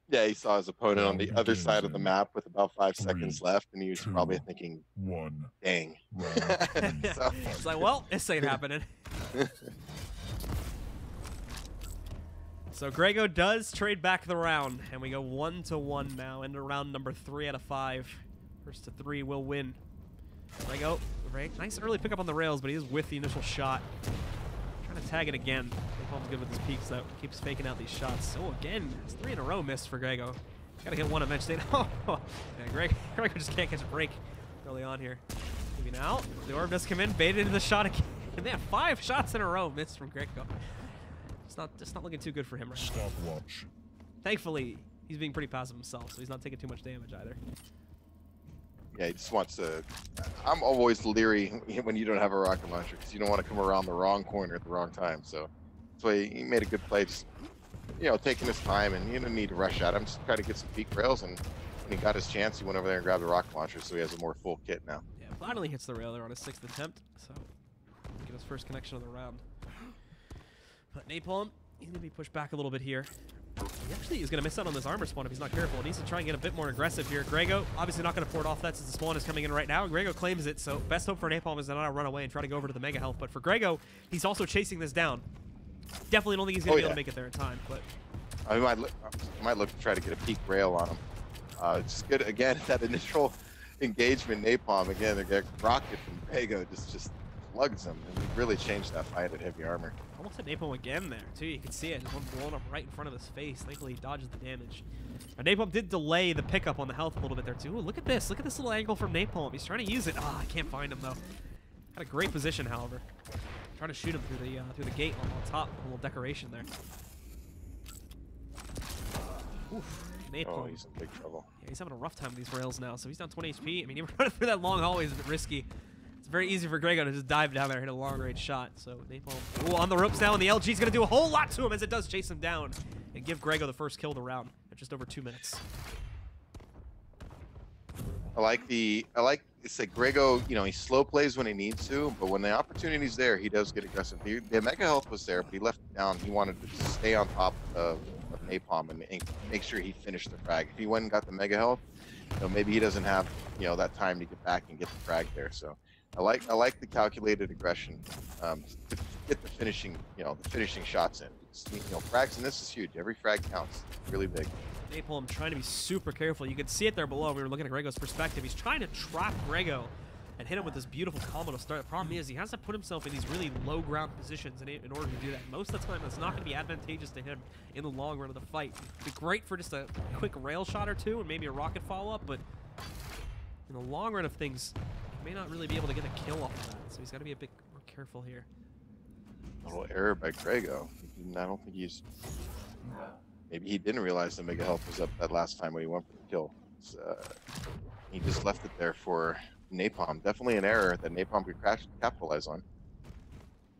Yeah, he saw his opponent on the other side of the map with about 5 seconds left, and he was probably thinking, dang. So. It's like, well, this ain't happening. So Grego does trade back the round, and we go 1-1 now into round number 3 out of 5. First to 3 will win. Grego, nice early pickup on the rails, but he is with the initial shot. Trying to tag it again. Napalm's good with his peeks, though. Keeps faking out these shots. So again, it's 3 in a row missed for Grego. Gotta hit one eventually. Oh, yeah, Grego just can't catch a break early on here. Maybe now. The orb does come in, baited into the shot again. And they have 5 shots in a row missed from Grego. It's not looking too good for him right now. Stopwatch. Thankfully, he's being pretty passive himself, so he's not taking too much damage either. Yeah, he just wants to. I'm always leery when you don't have a rocket launcher because you don't want to come around the wrong corner at the wrong time. So that's why he made a good play, just, you know, taking his time, and you don't need to rush at him. Just try to get some peak rails, and when he got his chance, he went over there and grabbed the rocket launcher, so he has a more full kit now. Yeah, finally hits the rail there on his 6th attempt, so get his first connection of the round. But Napalm, he's gonna be pushed back a little bit here. He actually is going to miss out on this armor spawn if he's not careful. He needs to try and get a bit more aggressive here. Grego, obviously not going to port off that since the spawn is coming in right now. And Grego claims it, so best hope for Napalm is to not run away and try to go over to the mega health. But for Grego, he's also chasing this down. Definitely don't think he's going to be able to make it there in time. But I might look to try to get a peak rail on him. It's good, again, that initial engagement, Napalm, again, they get rocket from Grego, just slugs him. And he really changed that fight at heavy armor. Almost hit Napalm again there, too. You can see it. One blown up right in front of his face. Thankfully, he dodges the damage. Now, Napalm did delay the pickup on the health a little bit there, too. Ooh, look at this. Look at this little angle from Napalm. He's trying to use it. Ah, I can't find him, though. Had a great position, however. Trying to shoot him through the gate on top. A little decoration there. Oof. Napalm. Oh, he's in big trouble. Yeah, he's having a rough time with these rails now, so he's down 20 HP. I mean, even running through that long hallway is a bit risky. It's very easy for Grego to just dive down there and hit a long-range shot. So Napalm, ooh, on the ropes now, and the LG's going to do a whole lot to him as it does chase him down and give Grego the first kill of the round at just over 2 minutes. I like it's like Grego, you know, he slow plays when he needs to, but when the opportunity's there, he does get aggressive. The mega health was there, but he left it down. He wanted to stay on top of Napalm and make sure he finished the frag. If he went and got the mega health, you know, maybe he doesn't have, you know, that time to get back and get the frag there. So I like the calculated aggression to get the finishing, you know, the finishing shots in. You know, frags in this is huge. Every frag counts. It's really big. Napalm trying to be super careful. You can see it there below. We were looking at Grego's perspective. He's trying to trap Grego and hit him with this beautiful combo to start. The problem is he has to put himself in these really low ground positions in order to do that. Most of the time, that's not going to be advantageous to him in the long run of the fight. It'd be great for just a quick rail shot or two and maybe a rocket follow-up, but in the long run of things, he may not really be able to get a kill off of that. So he's got to be a bit more careful here. A little error by Grego. I don't think he's... Maybe he didn't realize the mega health was up that last time when he went for the kill. He just left it there for Napalm. Definitely an error that Napalm could capitalize on.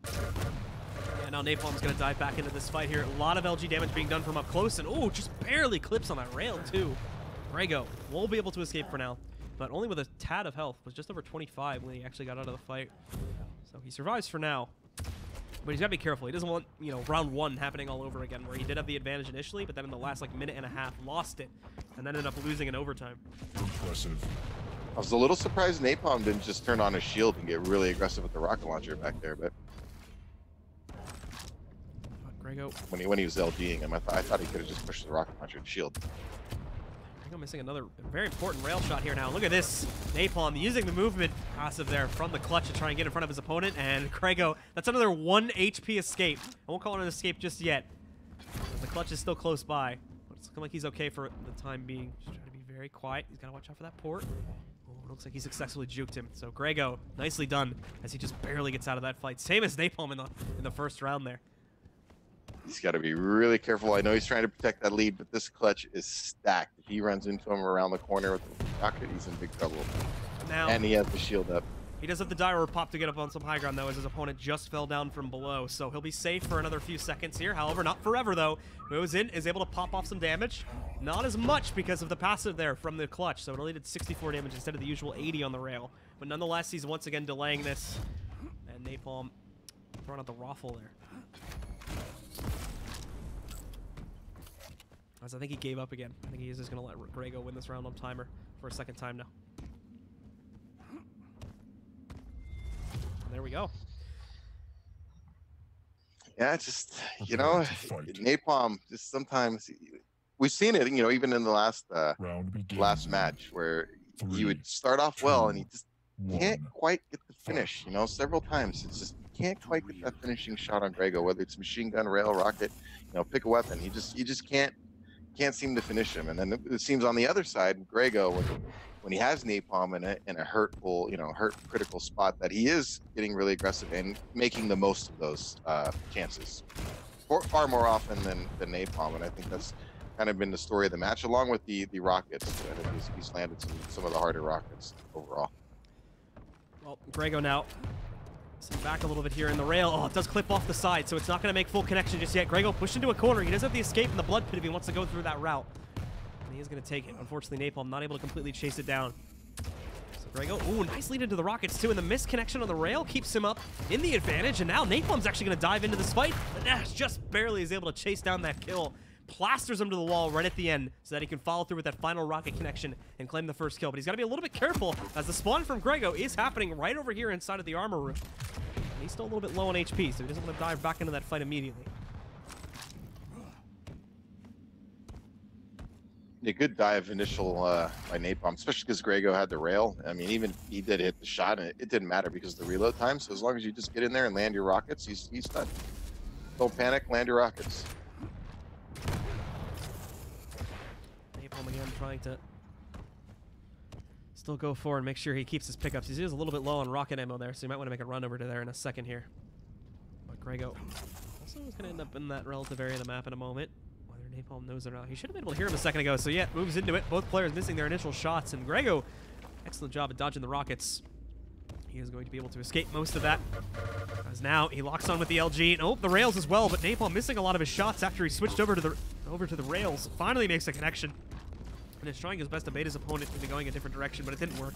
Yeah, now Napalm's going to dive back into this fight here. A lot of LG damage being done from up close, and oh, just barely clips on that rail too. Grego won't be able to escape for now, but only with a tad of health. Was just over 25 when he actually got out of the fight. So he survives for now. But he's got to be careful. He doesn't want, you know, round one happening all over again, where he did have the advantage initially, but then in the last, like, minute and a half, lost it, and then ended up losing in overtime. Impressive. I was a little surprised Napalm didn't just turn on his shield and get really aggressive with the rocket launcher back there, but Grego, when he was LGing him, I thought he could have just pushed the rocket launcher and shield. Grego missing another very important rail shot here now. Look at this. Napalm using the movement passive there from the clutch to try and get in front of his opponent, and Grego, that's another 1 HP escape. I won't call it an escape just yet. The clutch is still close by, but it's looking like he's okay for the time being. Just trying to be very quiet. He's got to watch out for that port. Oh, looks like he successfully juked him. So Grego, nicely done, as he just barely gets out of that fight. Same as Napalm in the first round there. He's got to be really careful. I know he's trying to protect that lead, but this clutch is stacked. If he runs into him around the corner with the rocket, he's in big trouble. Now, and he has the shield up. He does have the dire pop to get up on some high ground, though, as his opponent just fell down from below. So he'll be safe for another few seconds here. However, not forever, though. Goes in, is able to pop off some damage. Not as much because of the passive there from the clutch. So it only did 64 damage instead of the usual 80 on the rail. But nonetheless, he's once again delaying this. And Napalm throwing out the raffle there. As I think he gave up again. I think he's just going to let Grego win this round on timer for a second time now. And there we go. Yeah, it's just, you know, Napalm, just sometimes, we've seen it, you know, even in the last match where he would start off well and he just can't quite get the finish, you know, several times. It's just, you can't quite get that finishing shot on Grego, whether it's machine gun, rail, rocket, you know, pick a weapon. You just can't seem to finish him. And then it seems on the other side, Grego, when he has Napalm in a hurtful, you know, critical spot, that he is getting really aggressive and making the most of those chances far more often than Napalm. And I think that's kind of been the story of the match, along with the rockets. I think he's landed some of the harder rockets overall. Well, Grego now sitting back a little bit here in the rail. Oh, it does clip off the side, so it's not going to make full connection just yet. Grego pushed into a corner. He does have the escape in the blood pit if he wants to go through that route. And he is going to take it. Unfortunately, Napalm not able to completely chase it down. So Grego, ooh, nice lead into the rockets too, and the misconnection on the rail keeps him up in the advantage, and now Napalm's actually going to dive into this fight. But Nash just barely is able to chase down that kill. Plasters him to the wall right at the end so that he can follow through with that final rocket connection and claim the first kill. But he's got to be a little bit careful as the spawn from Grego is happening right over here inside of the armor room. And he's still a little bit low on HP, so he doesn't want to dive back into that fight immediately. A good dive initial by Napalm, especially because Grego had the rail. I mean, even if he did hit the shot, and it didn't matter because of the reload time. So as long as you just get in there and land your rockets, he's done. Don't panic, land your rockets. Napalm again trying to still go forward and make sure he keeps his pickups. He is a little bit low on rocket ammo there, so you might want to make a run over to there in a second here. Grego also is going to end up in that relative area of the map in a moment. Whether Napalm knows it or not. He should have been able to hear him a second ago, so yeah, moves into it. Both players missing their initial shots, and Grego, excellent job at dodging the rockets. He is going to be able to escape most of that. As now he locks on with the LG. And, oh, the rails as well, but Napalm missing a lot of his shots after he switched over to the rails. Finally makes a connection. And is trying his best to bait his opponent into going a different direction, but it didn't work.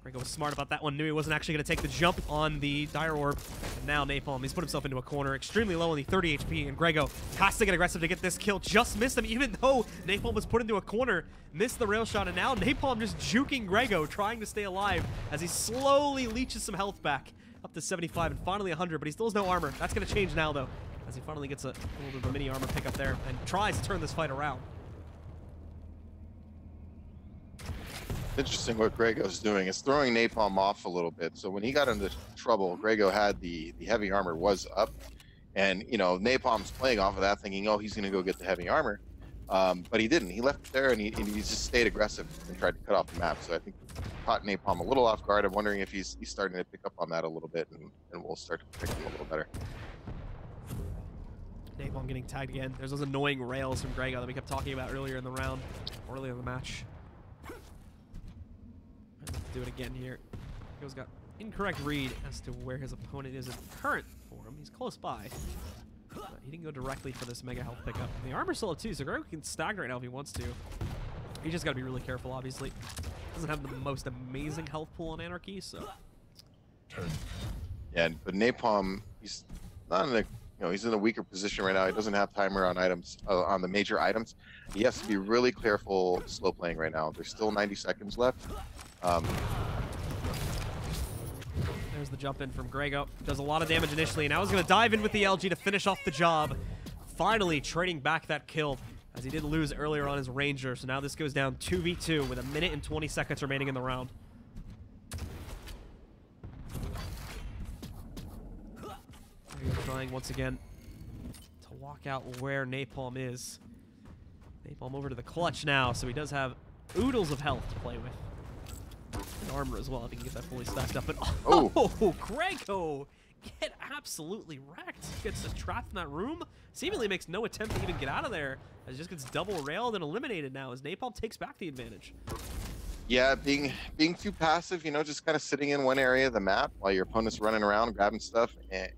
Grego was smart about that one, knew he wasn't actually going to take the jump on the Dire Orb. And now Napalm, he's put himself into a corner, extremely low on the 30 HP, and Grego has to get aggressive to get this kill. Just missed him, even though Napalm was put into a corner, missed the rail shot, and now Napalm just juking Grego, trying to stay alive as he slowly leeches some health back, up to 75 and finally 100, but he still has no armor. That's going to change now, though, as he finally gets a little bit of a mini armor pickup there and tries to turn this fight around. Interesting what Grego's doing. It's throwing Napalm off a little bit. So when he got into trouble, Grego had the heavy armor was up. And, you know, Napalm's playing off of that thinking, oh, he's going to go get the heavy armor. But he didn't. He left it there and he just stayed aggressive and tried to cut off the map. So I think caught Napalm a little off guard. I'm wondering if he's starting to pick up on that a little bit and we'll start to pick him a little better. Napalm getting tagged again. There's those annoying rails from Grego that we kept talking about earlier in the round, earlier in the match. Do it again here. Grego's got incorrect read as to where his opponent is in current form. He's close by. But he didn't go directly for this mega health pickup. And the armor's still up too, so Grego can stack right now if he wants to. He just got to be really careful, obviously. Doesn't have the most amazing health pool on Anarchy, so. Yeah, but Napalm, he's not in a, you know, he's in a weaker position right now. He doesn't have timer on items, on the major items. He has to be really careful slow playing right now. There's still 90 seconds left. There's the jump in from Grego. Does a lot of damage initially, and now he's going to dive in with the LG to finish off the job. Finally trading back that kill, as he did lose earlier on his Ranger. So now this goes down 2v2 with 1 minute and 20 seconds remaining in the round. Grego trying once again to walk out where Napalm is. Napalm over to the clutch now, so he does have oodles of health to play with. And armor as well, if he can get that fully stacked up. But oh, Grego get absolutely wrecked. Gets trapped in that room. Seemingly makes no attempt to even get out of there, as he just gets double railed and eliminated now as Napalm takes back the advantage. Yeah, being too passive, you know, just kind of sitting in one area of the map while your opponent's running around grabbing stuff. And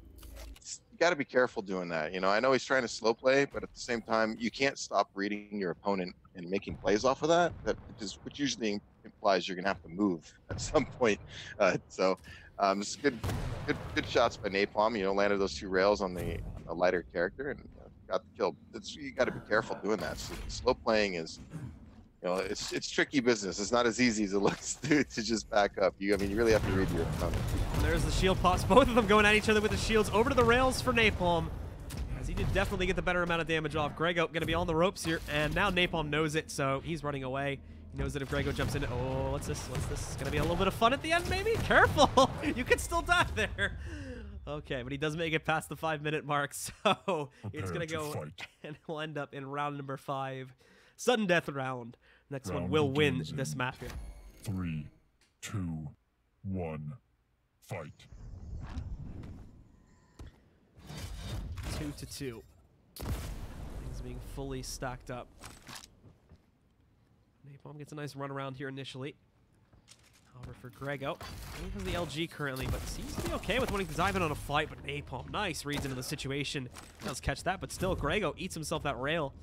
you got to be careful doing that. You know, I know he's trying to slow play, but at the same time, you can't stop reading your opponent and making plays off of that. Which usually implies you're gonna have to move at some point. It's good shots by Napalm. You know, landed those 2 rails on the lighter character and got the kill. You got to be careful doing that. So slow playing is, you know, it's tricky business. It's not as easy as it looks to just back up. I mean, you really have to read your opponent. There's the shield pops. Both of them going at each other with the shields. Over to the rails for Napalm, as he did definitely get the better amount of damage off. Grego going to be on the ropes here, and now Napalm knows it, so he's running away. He knows that if Grego jumps in, oh, what's this? What's this? It's going to be a little bit of fun at the end, maybe? Careful! You could still die there. Okay, but he does make it past the 5-minute mark, so it's going to go, and we'll end up in round number 5. Sudden death round. Next one will win this map here. 3, 2, 1, fight. 2-2. Things being fully stacked up. Napalm gets a nice run around here initially. However, for Grego, he has the LG currently, but seems to be okay with wanting to dive in on a fight. But Napalm, nice reads into the situation. Does catch that, but still, Grego eats himself that rail.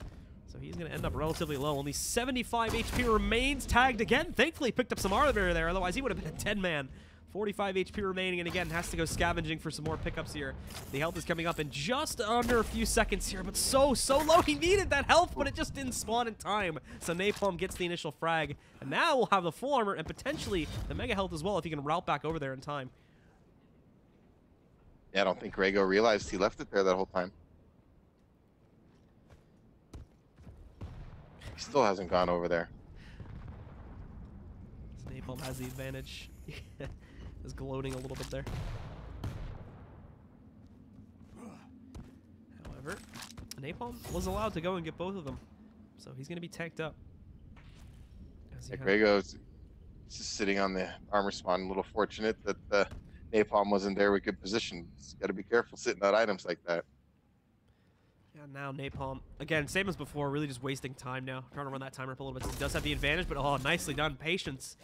So he's going to end up relatively low. Only 75 HP remains. Tagged again. Thankfully, picked up some armor there. Otherwise, he would have been a 10-man. 45 HP remaining, and again, has to go scavenging for some more pickups here. The health is coming up in just under a few seconds here, but so low. He needed that health, but it just didn't spawn in time. So Napalm gets the initial frag, and now we'll have the full armor and potentially the mega health as well if he can route back over there in time. Yeah, I don't think Grego realized he left it there that whole time. He still hasn't gone over there. So Napalm has the advantage. Is gloating a little bit there. However, Napalm was allowed to go and get both of them, so he's going to be tanked up. Yeah, Grego's just sitting on the armor spawn. A little fortunate that Napalm wasn't there with good position. Got to be careful sitting on items like that. Yeah, now Napalm, again, same as before, really just wasting time now. Trying to run that timer up a little bit. So he does have the advantage, but oh, nicely done. Patience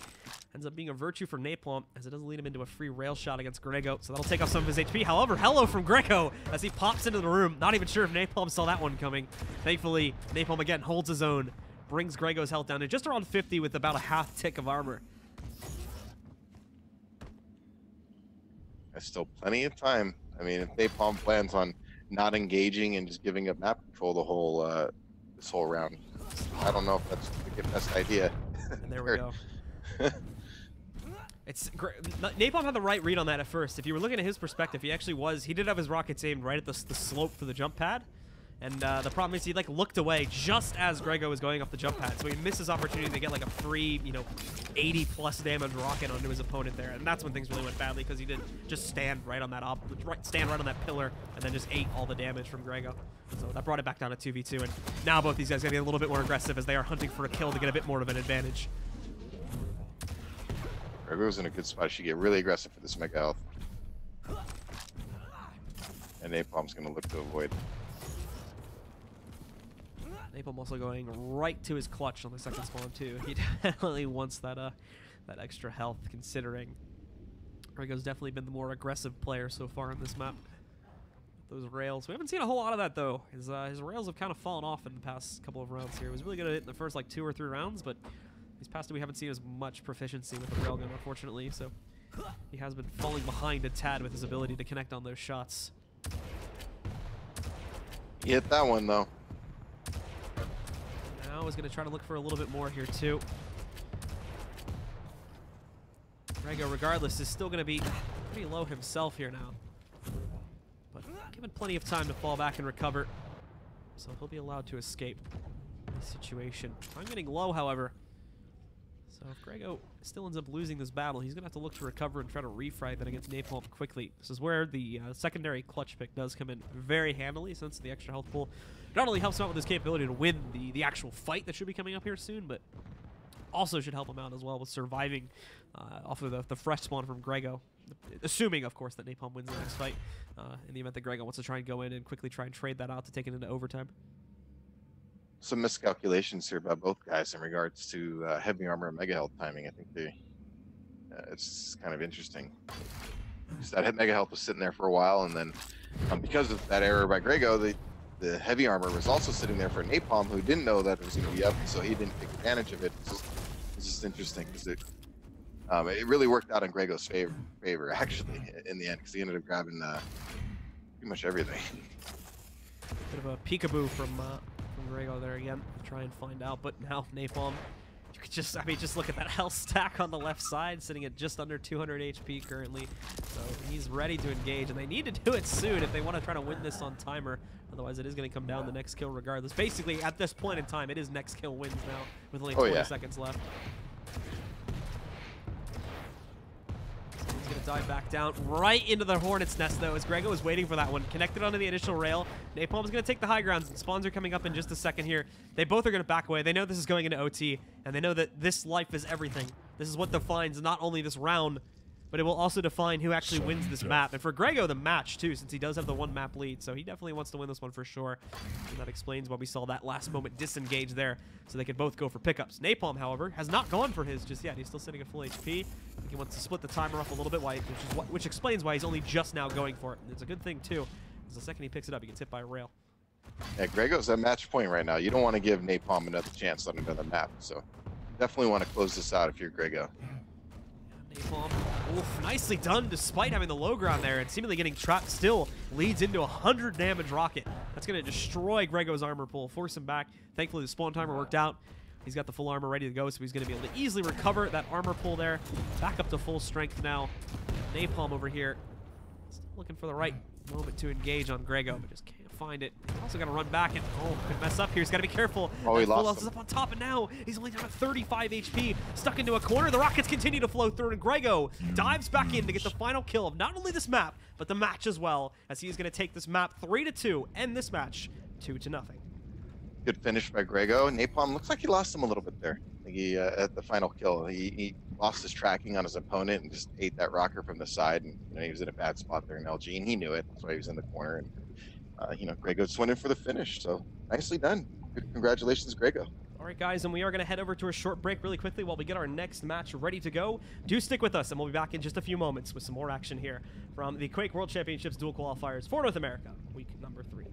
ends up being a virtue for Napalm, as it doesn't lead him into a free rail shot against Grego. So that'll take off some of his HP. However, hello from Grego as he pops into the room. Not even sure if Napalm saw that one coming. Thankfully, Napalm again holds his own, brings Grego's health down to just around 50 with about a half tick of armor. There's still plenty of time. I mean, if Napalm plans on not engaging and just giving up map control the whole this whole round, I don't know if that's the best idea. And there we go. Napalm had the right read on that at first. If you were looking at his perspective, he did have his rockets aimed right at the slope for the jump pad. And the problem is he like looked away just as Grego was going off the jump pad, so he missed his opportunity to get like a free, 80+ damage rocket onto his opponent there, and that's when things really went badly because he did just stand right on that pillar and then just ate all the damage from Grego. So that brought it back down to 2v2, and now both these guys are getting a little bit more aggressive as they are hunting for a kill to get a bit more of an advantage. Grego's in a good spot. She get really aggressive for this mega health, and Napalm's going to look to avoid. Napalm also going right to his clutch on the second spawn too. He definitely wants that that extra health, considering Grego's definitely been the more aggressive player so far in this map. Those rails, we haven't seen a whole lot of that though. His rails have kind of fallen off in the past couple of rounds here. He was really good at it in the first like 2 or 3 rounds, but these past 2 we haven't seen as much proficiency with the railgun, unfortunately. So he has been falling behind a tad with his ability to connect on those shots. He hit that one though. Now is going to try to look for a little bit more here too. Grego, regardless, is still going to be pretty low himself here now, but given plenty of time to fall back and recover, so he'll be allowed to escape this situation. I'm getting low, however, so if Grego still ends up losing this battle, he's going to have to look to recover and try to refrag that against Napalm quickly. This is where the secondary clutch pick does come in very handily, since the extra health pool not only helps him out with his capability to win the actual fight that should be coming up here soon, but also should help him out as well with surviving off of the fresh spawn from Grego. Assuming, of course, that Napalm wins the next fight, in the event that Grego wants to try and go in and quickly try and trade that out to take it into overtime. Some miscalculations here by both guys in regards to heavy armor and mega health timing. I think it's kind of interesting. That mega health was sitting there for a while, and then because of that error by Grego, the heavy armor was also sitting there for Napalm, who didn't know that it was going to be up, so he didn't take advantage of it. It's just interesting because it really worked out in Grego's favor actually in the end, because he ended up grabbing pretty much everything. Bit of a peekaboo from Grego there again, try and find out, but now Napalm, you could just, just look at that health stack on the left side, sitting at just under 200 HP currently, so he's ready to engage, and they need to do it soon if they want to try to win this on timer, otherwise it is going to come down to the next kill regardless. Basically, at this point in time, it is next kill wins now, with only 20 seconds left. He's going to dive back down right into the Hornet's Nest, though, as Grego is waiting for that one. Connected onto the initial rail. Napalm is going to take the high grounds, and spawns are coming up in just a second here. They both are going to back away. They know this is going into OT, and they know that this life is everything. This is what defines not only this round, but it will also define who actually wins this map. And for Grego, the match, too, since he does have the 1 map lead. So he definitely wants to win this one for sure. And that explains why we saw that last moment disengage there, so they could both go for pickups. Napalm, however, has not gone for his just yet. He's still sitting at full HP. I think he wants to split the timer up a little bit, which explains why he's only just now going for it. And it's a good thing, too, because the second he picks it up, he gets hit by a rail. Yeah, Grego's at match point right now. You don't want to give Napalm another chance on another map, so definitely want to close this out if you're Grego. Napalm, oof, nicely done despite having the low ground there and seemingly getting trapped, still leads into a 100 damage rocket. That's going to destroy Grego's armor pool, force him back. Thankfully, the spawn timer worked out. He's got the full armor ready to go, so he's going to be able to easily recover that armor pool there. Back up to full strength now. Napalm over here, still looking for the right moment to engage on Grego, but just can't find it. He's also got to run back and, could mess up here. He's got to be careful. Oh, he lost is up on top, and now he's only down at 35 HP, stuck into a corner. The rockets continue to flow through, and Grego dives back in to get the final kill of not only this map, but the match as well, as he's going to take this map 3-2, end this match 2-0. Good finish by Grego. Napalm looks like he lost him a little bit there. think he at the final kill, he lost his tracking on his opponent and just ate that rocker from the side. And he was in a bad spot there in LG, and he knew it. That's why he was in the corner. And Grego just went in for the finish. So nicely done. Good, congratulations, Grego. All right, guys, and we are going to head over to a short break really quickly while we get our next match ready to go. Do stick with us, and we'll be back in just a few moments with some more action here from the Quake World Championships Dual Qualifiers for North America, week number 3.